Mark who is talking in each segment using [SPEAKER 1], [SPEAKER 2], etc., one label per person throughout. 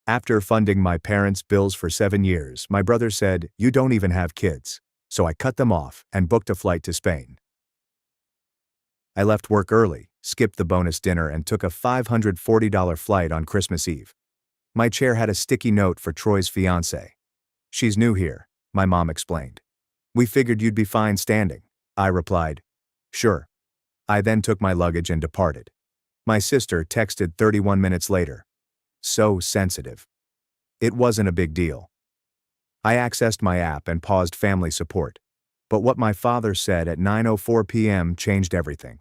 [SPEAKER 1] After funding my parents' bills for 7 years, my brother said, "You don't even have kids." So I cut them off and booked a flight to Spain. I left work early, skipped the bonus dinner, and took a $540 flight on Christmas Eve. My chair had a sticky note for Troy's fiancée. "She's new here," my mom explained. "We figured you'd be fine standing." I replied, "Sure." I then took my luggage and departed. My sister texted 31 minutes later. "So sensitive." It wasn't a big deal. I accessed my app and paused family support. But what my father said at 9:04 p.m. changed everything.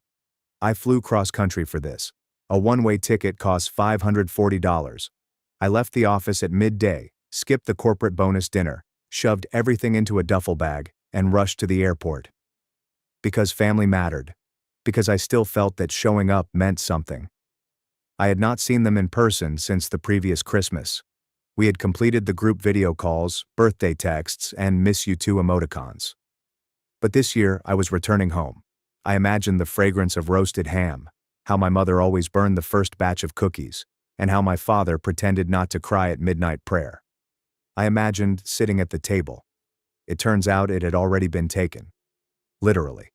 [SPEAKER 1] I flew cross-country for this. A one-way ticket costs $540. I left the office at midday, skipped the corporate bonus dinner, shoved everything into a duffel bag, and rushed to the airport. Because family mattered. Because I still felt that showing up meant something. I had not seen them in person since the previous Christmas. We had completed the group video calls, birthday texts, and "miss you too" emoticons. But this year, I was returning home. I imagined the fragrance of roasted ham, how my mother always burned the first batch of cookies, and how my father pretended not to cry at midnight prayer. I imagined sitting at the table. It turns out it had already been taken. Literally.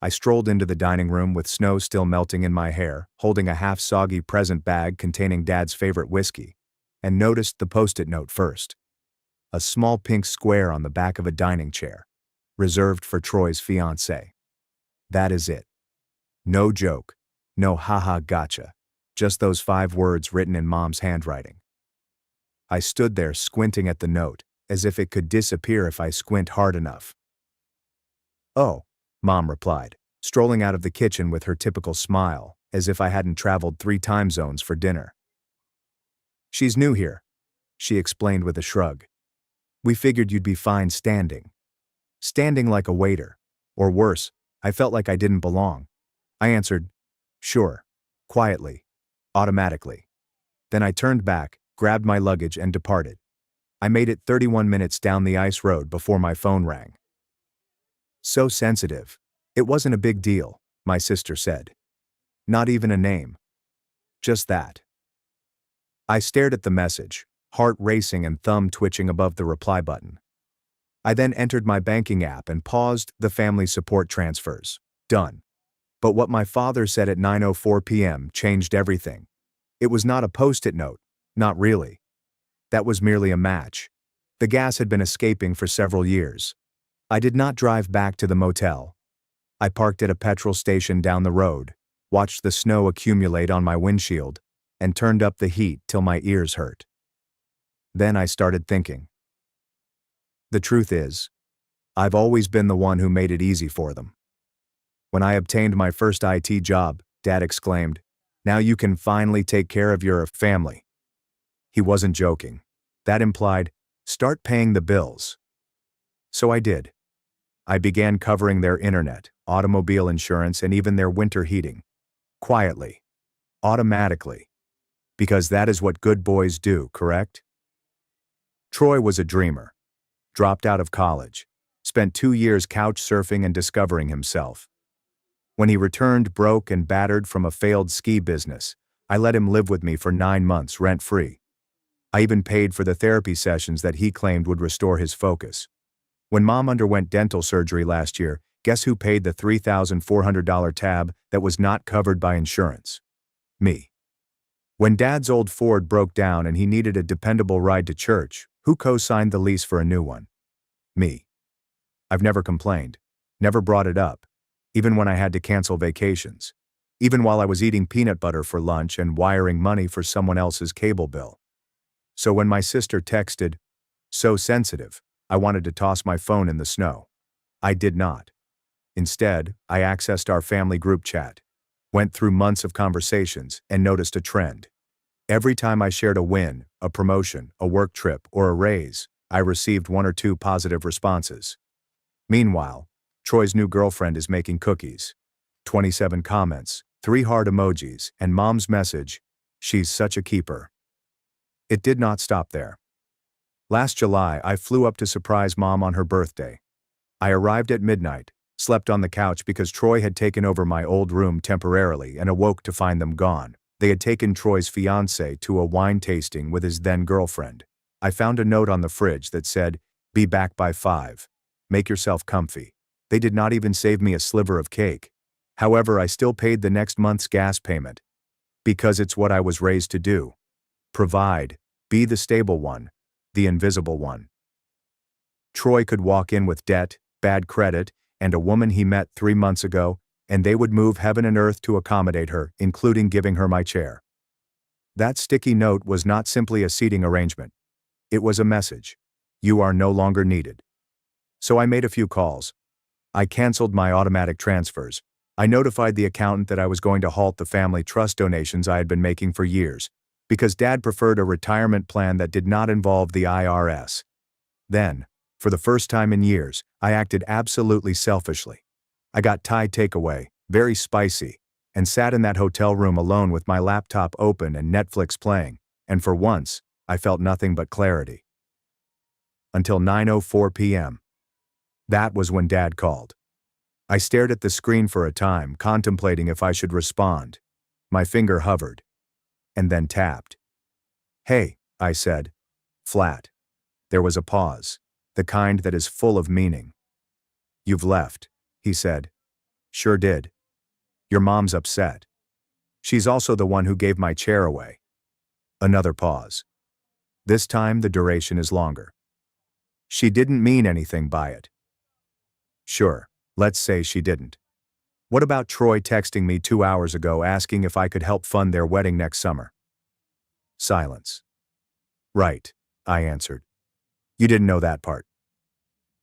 [SPEAKER 1] I strolled into the dining room with snow still melting in my hair, holding a half-soggy present bag containing Dad's favorite whiskey, and noticed the post-it note first. A small pink square on the back of a dining chair, reserved for Troy's fiancée. That is it. No joke, no haha gotcha, just those 5 words written in Mom's handwriting. I stood there squinting at the note, as if it could disappear if I squint hard enough. "Oh," Mom replied, strolling out of the kitchen with her typical smile, as if I hadn't traveled 3 time zones for dinner. "She's new here," she explained with a shrug. "We figured you'd be fine standing." Standing like a waiter. Or worse, I felt like I didn't belong. I answered, "Sure," quietly, automatically. Then I turned back, grabbed my luggage, and departed. I made it 31 minutes down the ice road before my phone rang. "So sensitive. It wasn't a big deal," my sister said. "Not even a name. Just that." I stared at the message, heart racing and thumb twitching above the reply button. I then entered my banking app and paused the family support transfers. Done. But what my father said at 9:04 p.m. changed everything. It was not a post-it note, not really. That was merely a match. The gas had been escaping for several years. I did not drive back to the motel. I parked at a petrol station down the road, watched the snow accumulate on my windshield, and turned up the heat till my ears hurt. Then I started thinking. The truth is, I've always been the one who made it easy for them. When I obtained my first IT job, Dad exclaimed, "Now you can finally take care of your family." He wasn't joking. That implied, start paying the bills. So I did. I began covering their internet, automobile insurance, and even their winter heating. Quietly. Automatically. Because that is what good boys do, correct? Troy was a dreamer. Dropped out of college. Spent 2 years couch surfing and discovering himself. When he returned broke and battered from a failed ski business, I let him live with me for 9 months rent-free. I even paid for the therapy sessions that he claimed would restore his focus. When Mom underwent dental surgery last year, guess who paid the $3,400 tab that was not covered by insurance? Me. When Dad's old Ford broke down and he needed a dependable ride to church, who co-signed the lease for a new one? Me. I've never complained, never brought it up, even when I had to cancel vacations, even while I was eating peanut butter for lunch and wiring money for someone else's cable bill. So when my sister texted, "So sensitive," I wanted to toss my phone in the snow. I did not. Instead, I accessed our family group chat, went through months of conversations, and noticed a trend. Every time I shared a win, a promotion, a work trip, or a raise, I received 1 or 2 positive responses. Meanwhile, Troy's new girlfriend is making cookies. 27 comments, 3 heart emojis, and Mom's message, "She's such a keeper." It did not stop there. Last July, I flew up to surprise Mom on her birthday. I arrived at midnight, slept on the couch because Troy had taken over my old room temporarily and awoke to find them gone. They had taken Troy's fiancé to a wine tasting with his then-girlfriend. I found a note on the fridge that said, "Be back by 5. Make yourself comfy." They did not even save me a sliver of cake. However, I still paid the next month's gas payment. Because it's what I was raised to do. Provide, be the stable one, the invisible one. Troy could walk in with debt, bad credit, and a woman he met 3 months ago, and they would move heaven and earth to accommodate her, including giving her my chair. That sticky note was not simply a seating arrangement. It was a message. You are no longer needed. So I made a few calls. I canceled my automatic transfers. I notified the accountant that I was going to halt the family trust donations I had been making for years, because Dad preferred a retirement plan that did not involve the IRS. Then, for the first time in years, I acted absolutely selfishly. I got Thai takeaway, very spicy, and sat in that hotel room alone with my laptop open and Netflix playing, and for once, I felt nothing but clarity. Until 9:04 p.m. That was when Dad called. I stared at the screen for a time, contemplating if I should respond. My finger hovered, and then tapped. "Hey," I said, flat. There was a pause, the kind that is full of meaning. "You've left," he said. "Sure did. Your mom's upset. She's also the one who gave my chair away." Another pause. This time the duration is longer. "She didn't mean anything by it." Sure, let's say she didn't. What about Troy texting me 2 hours ago asking if I could help fund their wedding next summer? Silence. "Right," I answered. "You didn't know that part."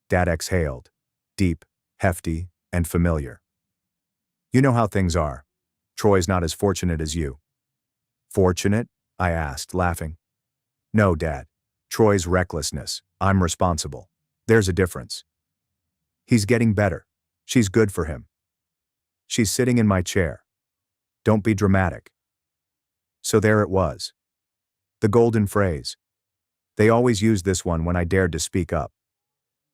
[SPEAKER 1] Dad exhaled, deep, hefty, and familiar. "You know how things are. Troy's not as fortunate as you." "Fortunate?" I asked, laughing. "No, Dad. Troy's recklessness. I'm responsible. There's a difference. He's getting better. She's good for him. She's sitting in my chair. Don't be dramatic." So there it was. The golden phrase. They always used this one when I dared to speak up.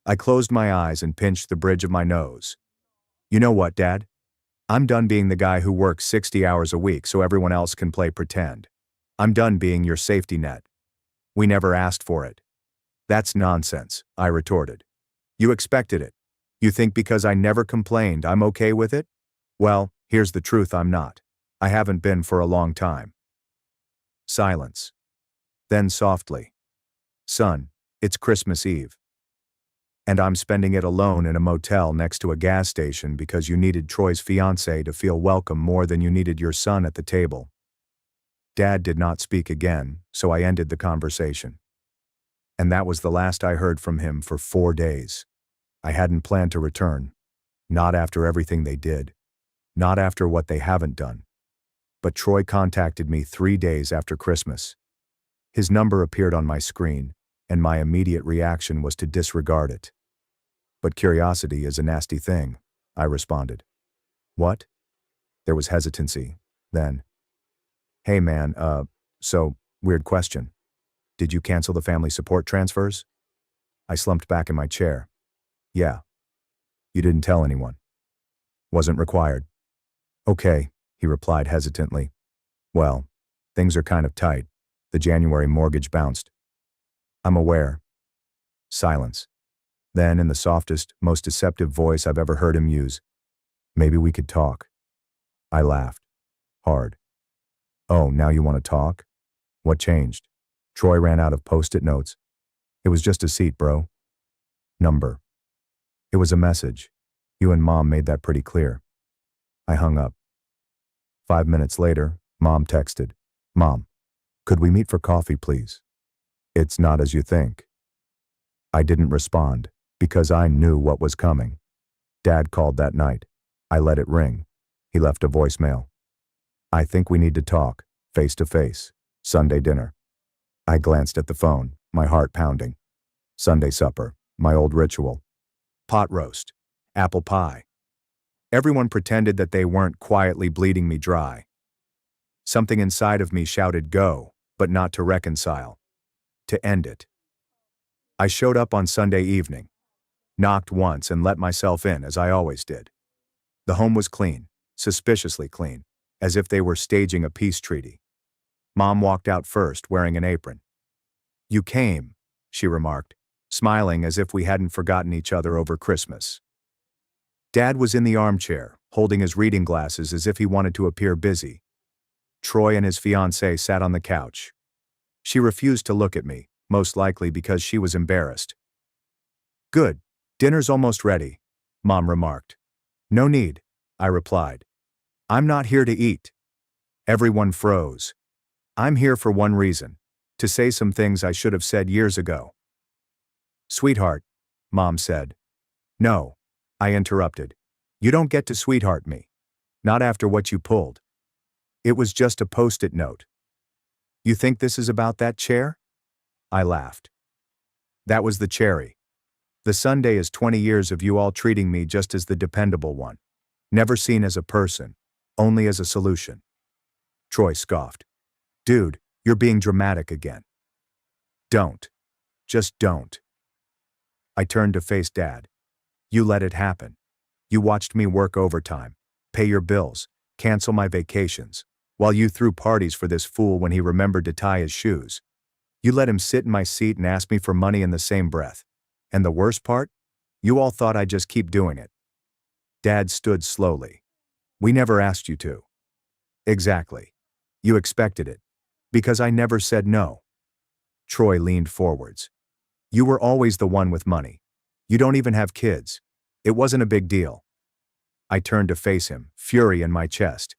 [SPEAKER 1] I closed my eyes and pinched the bridge of my nose. "You know what, Dad? I'm done being the guy who works 60 hours a week so everyone else can play pretend. I'm done being your safety net. We never asked for it." "That's nonsense," I retorted. "You expected it. You think because I never complained, I'm okay with it? Well, here's the truth, I'm not. I haven't been for a long time." Silence. Then softly. "Son, it's Christmas Eve. And I'm spending it alone in a motel next to a gas station because you needed Troy's fiancé to feel welcome more than you needed your son at the table." Dad did not speak again, so I ended the conversation. And that was the last I heard from him for 4 days. I hadn't planned to return. Not after everything they did. Not after what they haven't done. But Troy contacted me 3 days after Christmas. His number appeared on my screen, and my immediate reaction was to disregard it. "But curiosity is a nasty thing," I responded. "What?" There was hesitancy. Then, "Hey man, so, weird question. Did you cancel the family support transfers?" I slumped back in my chair. "Yeah." "You didn't tell anyone?" "Wasn't required." "Okay," he replied hesitantly. "Well, things are kind of tight. The January mortgage bounced." "I'm aware." Silence. Then, in the softest, most deceptive voice I've ever heard him use, "Maybe we could talk." I laughed. Hard. "Oh, now you want to talk? What changed?" Troy ran out of post-it notes. "It was just a seat, bro." Number. It was a message. You and Mom made that pretty clear. I hung up. 5 minutes later, Mom texted, "Mom, could we meet for coffee, please? It's not as you think." I didn't respond, because I knew what was coming. Dad called that night. I let it ring. He left a voicemail. "I think we need to talk, face to face. Sunday dinner." I glanced at the phone, my heart pounding. Sunday supper, my old ritual. Pot roast. Apple pie. Everyone pretended that they weren't quietly bleeding me dry. Something inside of me shouted go, but not to reconcile. To end it. I showed up on Sunday evening. Knocked once and let myself in, as I always did. The home was clean, suspiciously clean. as if they were staging a peace treaty. Mom walked out first, wearing an apron. "You came," she remarked, smiling as if we hadn't forgotten each other over Christmas. Dad was in the armchair, holding his reading glasses as if he wanted to appear busy. Troy and his fiancée sat on the couch. She refused to look at me, most likely because she was embarrassed. "Good. Dinner's almost ready," Mom remarked. "No need," I replied. "I'm not here to eat." Everyone froze. I'm here for one reason: to say some things I should have said years ago. "Sweetheart," Mom said. "No," I interrupted. "You don't get to sweetheart me. Not after what you pulled. It was just a post-it note." "You think this is about that chair?" I laughed. "That was the cherry. The sundae is 20 years of you all treating me just as the dependable one. Never seen as a person, only as a solution." Troy scoffed. "Dude, you're being dramatic again." "Don't. Just don't." I turned to face Dad. "You let it happen. You watched me work overtime, pay your bills, cancel my vacations, while you threw parties for this fool when he remembered to tie his shoes. You let him sit in my seat and ask me for money in the same breath. And the worst part? You all thought I'd just keep doing it." Dad stood slowly. "We never asked you to." "Exactly. You expected it. Because I never said no." Troy leaned forwards. "You were always the one with money. You don't even have kids. It wasn't a big deal." I turned to face him, fury in my chest.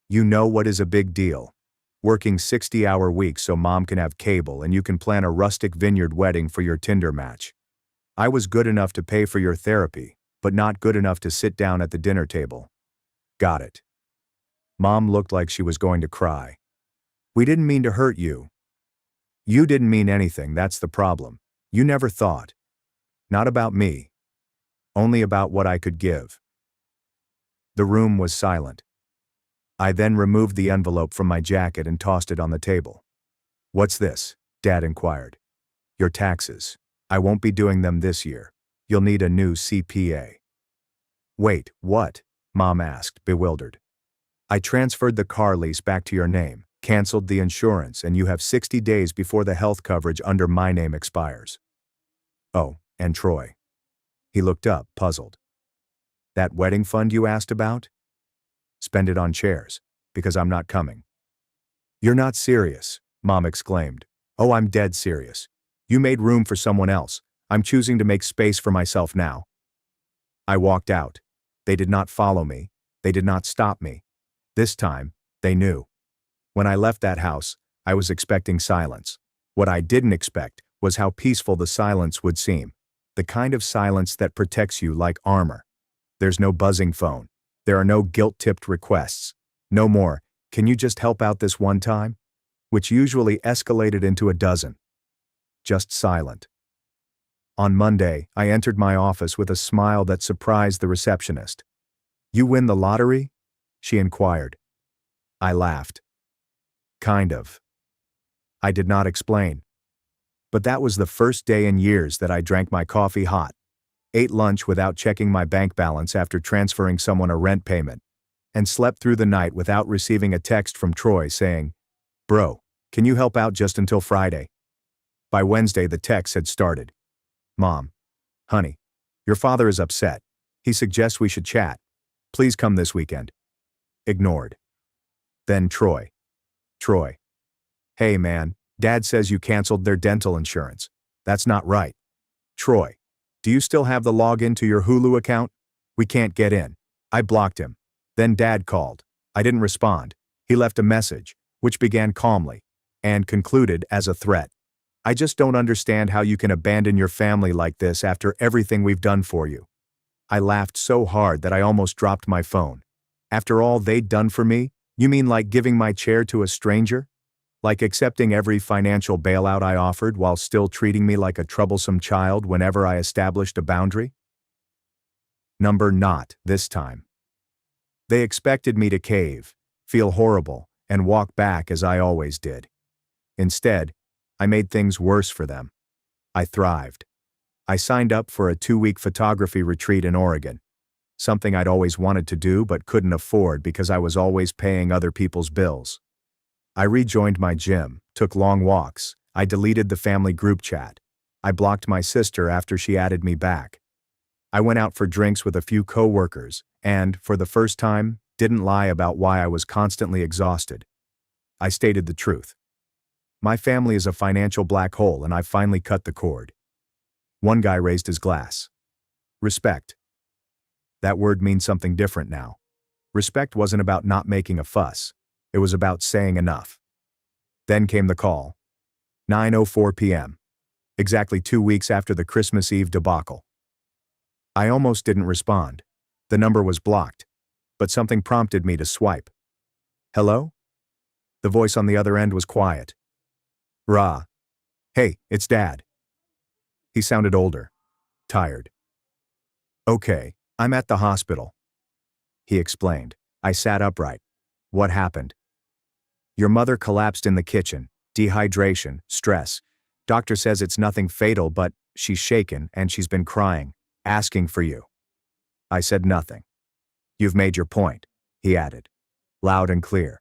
[SPEAKER 1] "You know what is a big deal? Working 60-hour weeks so Mom can have cable and you can plan a rustic vineyard wedding for your Tinder match. I was good enough to pay for your therapy, but not good enough to sit down at the dinner table." "Got it." Mom looked like she was going to cry. "We didn't mean to hurt you." "You didn't mean anything, that's the problem. You never thought. Not about me. Only about what I could give." The room was silent. I then removed the envelope from my jacket and tossed it on the table. "What's this?" Dad inquired. "Your taxes. I won't be doing them this year. You'll need a new CPA." "Wait, what?" Mom asked, bewildered. "I transferred the car lease back to your name, canceled the insurance, and you have 60 days before the health coverage under my name expires." "Oh, and Troy." He looked up, puzzled. "That wedding fund you asked about?" "Spend it on chairs, because I'm not coming." "You're not serious," Mom exclaimed. "Oh, I'm dead serious. You made room for someone else. I'm choosing to make space for myself now." I walked out. They did not follow me. They did not stop me. This time, they knew. When I left that house, I was expecting silence. What I didn't expect was how peaceful the silence would seem. The kind of silence that protects you like armor. There's no buzzing phone. There are no guilt-tipped requests. No more, "Can you just help out this one time?" which usually escalated into a dozen. Just silent. On Monday, I entered my office with a smile that surprised the receptionist. "You win the lottery?" she inquired. I laughed. "Kind of." I did not explain. But that was the first day in years that I drank my coffee hot, ate lunch without checking my bank balance after transferring someone a rent payment, and slept through the night without receiving a text from Troy saying, "Bro, can you help out just until Friday?" By Wednesday, the texts had started. "Mom. Honey. Your father is upset. He suggests we should chat. Please come this weekend." Ignored. Then Troy. Troy. "Hey man, Dad says you canceled their dental insurance. That's not right." Troy. "Do you still have the login to your Hulu account? We can't get in." I blocked him. Then Dad called. I didn't respond. He left a message, which began calmly, and concluded as a threat. "I just don't understand how you can abandon your family like this after everything we've done for you." I laughed so hard that I almost dropped my phone. "After all they'd done for me, you mean like giving my chair to a stranger? Like accepting every financial bailout I offered while still treating me like a troublesome child whenever I established a boundary?" Not this time. They expected me to cave, feel horrible, and walk back as I always did. Instead, I made things worse for them. I thrived. I signed up for a 2-week photography retreat in Oregon. something I'd always wanted to do but couldn't afford because I was always paying other people's bills. I rejoined my gym, took long walks, I deleted the family group chat. I blocked my sister after she added me back. I went out for drinks with a few co-workers and, for the first time, didn't lie about why I was constantly exhausted. I stated the truth. My family is a financial black hole and I've finally cut the cord. One guy raised his glass. Respect. That word means something different now. Respect wasn't about not making a fuss. It was about saying enough. Then came the call. 9:04 p.m. Exactly 2 weeks after the Christmas Eve debacle. I almost didn't respond. The number was blocked, but something prompted me to swipe. Hello? The voice on the other end was quiet. Rah. Hey, it's Dad. He sounded older, tired. Okay, I'm at the hospital. He explained. I sat upright. What happened? Your mother collapsed in the kitchen. Dehydration, stress. Doctor says it's nothing fatal, but she's shaken and she's been crying, asking for you. I said nothing. You've made your point, he added, loud and clear.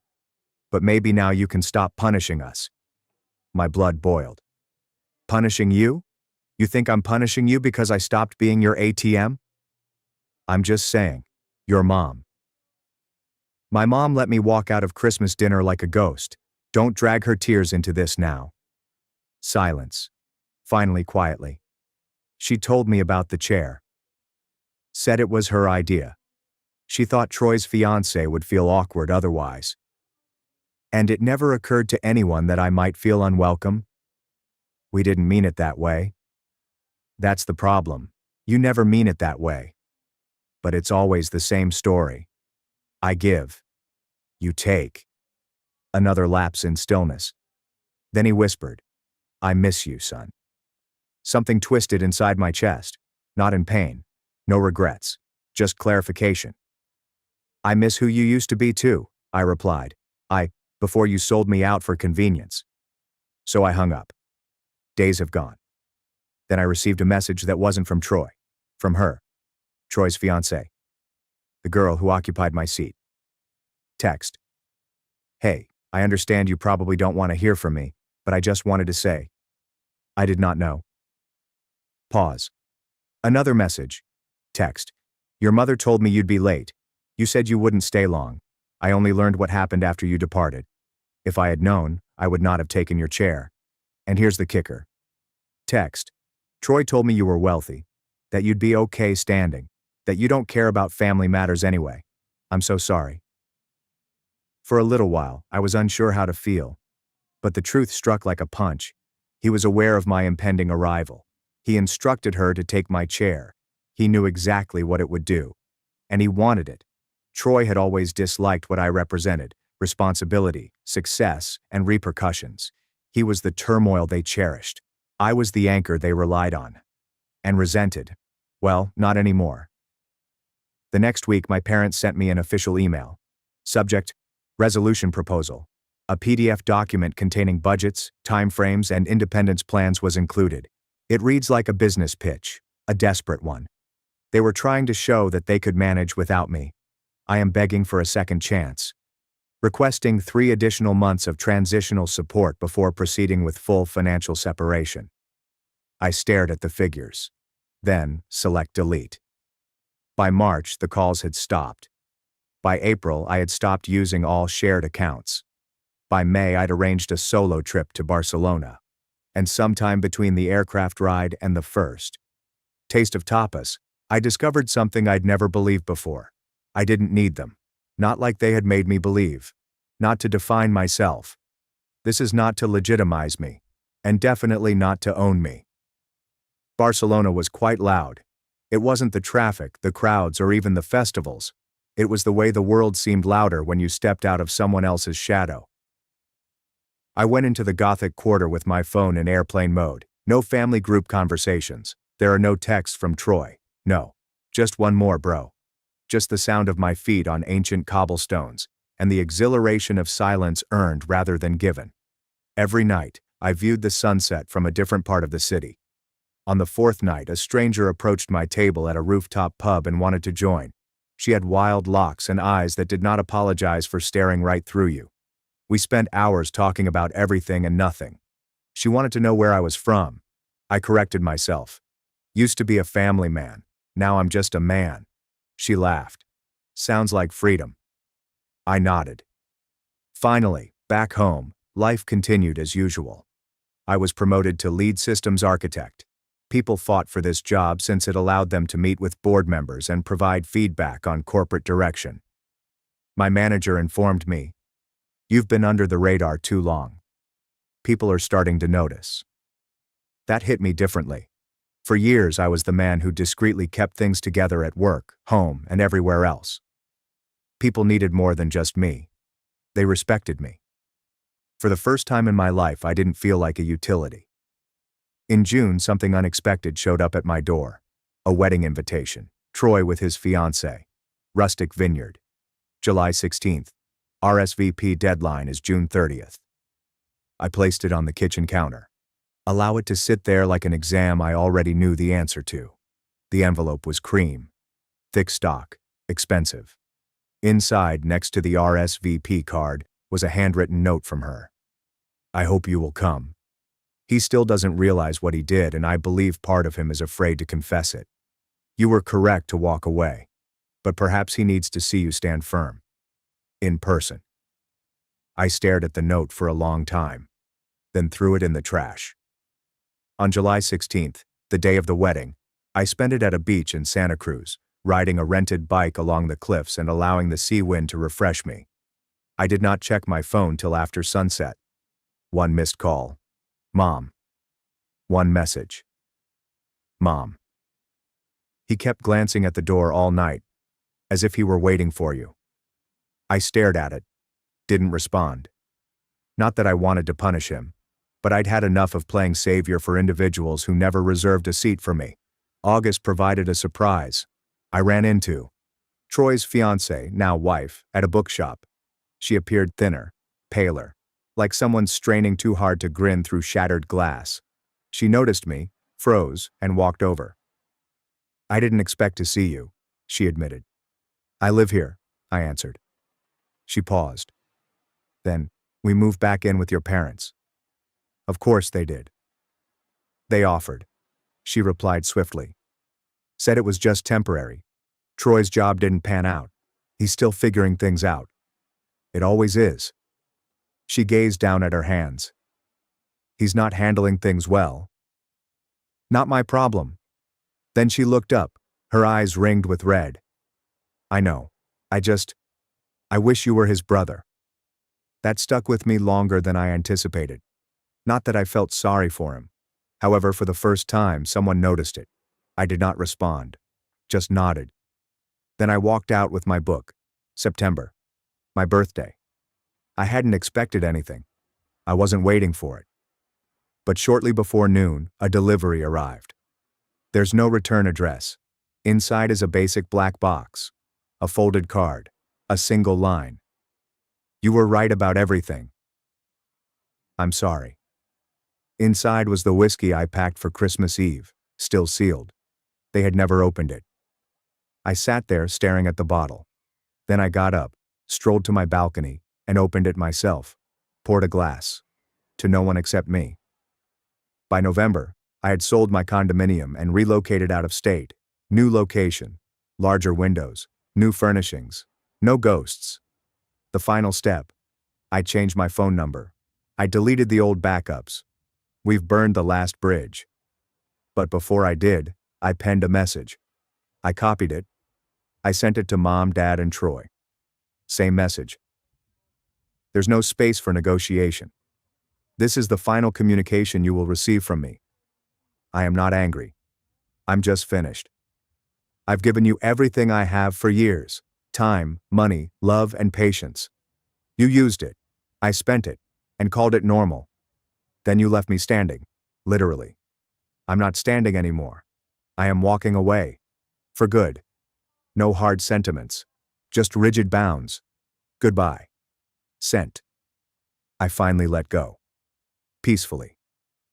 [SPEAKER 1] But maybe now you can stop punishing us. My blood boiled. Punishing you? You think I'm punishing you because I stopped being your ATM? I'm just saying, your mom. My mom let me walk out of Christmas dinner like a ghost. Don't drag her tears into this now. Silence. Finally, quietly. She told me about the chair. Said it was her idea. She thought Troy's fiancé would feel awkward otherwise. And it never occurred to anyone that I might feel unwelcome. We didn't mean it that way. That's the problem. You never mean it that way. But it's always the same story. I give. You take. Another lapse in stillness. Then he whispered, I miss you, son. Something twisted inside my chest. Not in pain. No regrets. Just clarification. I miss who you used to be too, I replied. Before you sold me out for convenience. So I hung up. Days have gone. Then I received a message that wasn't from Troy. From her. Troy's fiancée. The girl who occupied my seat. Text. Hey, I understand you probably don't want to hear from me, but I just wanted to say. I did not know. Pause. Another message. Text. Your mother told me you'd be late. You said you wouldn't stay long. I only learned what happened after you departed. If I had known, I would not have taken your chair. And here's the kicker. Text. Troy told me you were wealthy, that you'd be okay standing, that you don't care about family matters anyway. I'm so sorry. For a little while, I was unsure how to feel. But the truth struck like a punch. He was aware of my impending arrival. He instructed her to take my chair. He knew exactly what it would do. And he wanted it. Troy had always disliked what I represented, responsibility, success, and repercussions. He was the turmoil they cherished. I was the anchor they relied on. And resented. Well, not anymore. The next week, my parents sent me an official email. Subject, resolution proposal. A PDF document containing budgets, timeframes, and independence plans was included. It reads like a business pitch, a desperate one. They were trying to show that they could manage without me. I am begging for a second chance. Requesting 3 additional months of transitional support before proceeding with full financial separation. I stared at the figures. Then, select delete. By March, the calls had stopped. By April, I had stopped using all shared accounts. By May, I'd arranged a solo trip to Barcelona. And sometime between the aircraft ride and the first taste of tapas, I discovered something I'd never believed before. I didn't need them. Not like they had made me believe. Not to define myself. This is not to legitimize me. And definitely not to own me. Barcelona was quite loud. It wasn't the traffic, the crowds, or even the festivals. It was the way the world seemed louder when you stepped out of someone else's shadow. I went into the Gothic Quarter with my phone in airplane mode. No family group conversations. There are no texts from Troy. No. Just one more, bro. Just the sound of my feet on ancient cobblestones, and the exhilaration of silence earned rather than given. Every night, I viewed the sunset from a different part of the city. On the 4th night, a stranger approached my table at a rooftop pub and wanted to join. She had wild locks and eyes that did not apologize for staring right through you. We spent hours talking about everything and nothing. She wanted to know where I was from. I corrected myself. Used to be a family man. Now I'm just a man. She laughed. Sounds like freedom. I nodded. Finally, back home, life continued as usual. I was promoted to lead systems architect. People fought for this job since it allowed them to meet with board members and provide feedback on corporate direction. My manager informed me, "You've been under the radar too long. People are starting to notice." That hit me differently. For years, I was the man who discreetly kept things together at work, home, and everywhere else. People needed more than just me. They respected me. For the first time in my life, I didn't feel like a utility. In June, something unexpected showed up at my door. A wedding invitation. Troy with his fiancée. Rustic Vineyard. July 16th. RSVP deadline is June 30th. I placed it on the kitchen counter. Allow it to sit there like an exam I already knew the answer to. The envelope was cream. Thick stock. Expensive. Inside, next to the RSVP card, was a handwritten note from her. "I hope you will come. He still doesn't realize what he did, and I believe part of him is afraid to confess it. You were correct to walk away, but perhaps he needs to see you stand firm. In person." I stared at the note for a long time, then threw it in the trash. On July 16th, the day of the wedding, I spent it at a beach in Santa Cruz, riding a rented bike along the cliffs and allowing the sea wind to refresh me. I did not check my phone till after sunset. One missed call. Mom. One message. Mom. He kept glancing at the door all night, as if he were waiting for you. I stared at it, didn't respond. Not that I wanted to punish him, but I'd had enough of playing savior for individuals who never reserved a seat for me. August provided a surprise. I ran into Troy's fiancée, now wife, at a bookshop. She appeared thinner, paler, like someone straining too hard to grin through shattered glass. She noticed me, froze, and walked over. "I didn't expect to see you," she admitted. "I live here," I answered. She paused. "Then, we moved back in with your parents." "Of course they did." "They offered," she replied swiftly. "Said it was just temporary. Troy's job didn't pan out. He's still figuring things out. It always is." She gazed down at her hands. "He's not handling things well." "Not my problem." Then she looked up, her eyes ringed with red. "I know. I wish you were his brother." That stuck with me longer than I anticipated. Not that I felt sorry for him. However, for the first time, someone noticed it. I did not respond, just nodded. Then I walked out with my book. September. My birthday. I hadn't expected anything. I wasn't waiting for it. But shortly before noon, a delivery arrived. There's no return address. Inside is a basic black box. A folded card. A single line. "You were right about everything. I'm sorry." Inside was the whiskey I packed for Christmas Eve, still sealed. They had never opened it. I sat there staring at the bottle. Then I got up, strolled to my balcony, and opened it myself, poured a glass. To no one except me. By November, I had sold my condominium and relocated out of state. New location, larger windows, new furnishings, no ghosts. The final step. I changed my phone number. I deleted the old backups. We've burned the last bridge. But before I did, I penned a message. I copied it. I sent it to Mom, Dad, and Troy. Same message. There's no space for negotiation. This is the final communication you will receive from me. I am not angry. I'm just finished. I've given you everything I have for years. Time, money, love, and patience. You used it. I spent it, and called it normal. Then you left me standing, literally. I'm not standing anymore. I am walking away. For good. No hard sentiments. Just rigid bounds. Goodbye. Sent. I finally let go. Peacefully.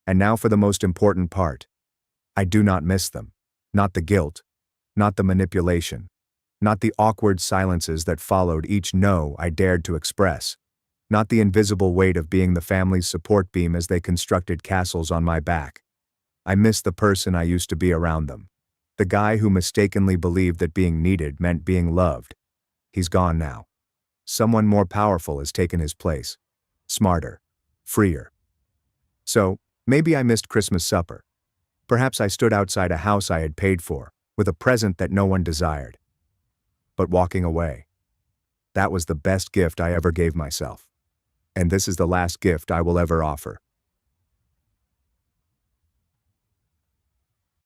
[SPEAKER 1] And now for the most important part. I do not miss them. Not the guilt. Not the manipulation. Not the awkward silences that followed each no I dared to express. Not the invisible weight of being the family's support beam as they constructed castles on my back. I miss the person I used to be around them. The guy who mistakenly believed that being needed meant being loved. He's gone now. Someone more powerful has taken his place. Smarter. Freer. So, maybe I missed Christmas supper. Perhaps I stood outside a house I had paid for, with a present that no one desired. But walking away. That was the best gift I ever gave myself. And this is the last gift I will ever offer.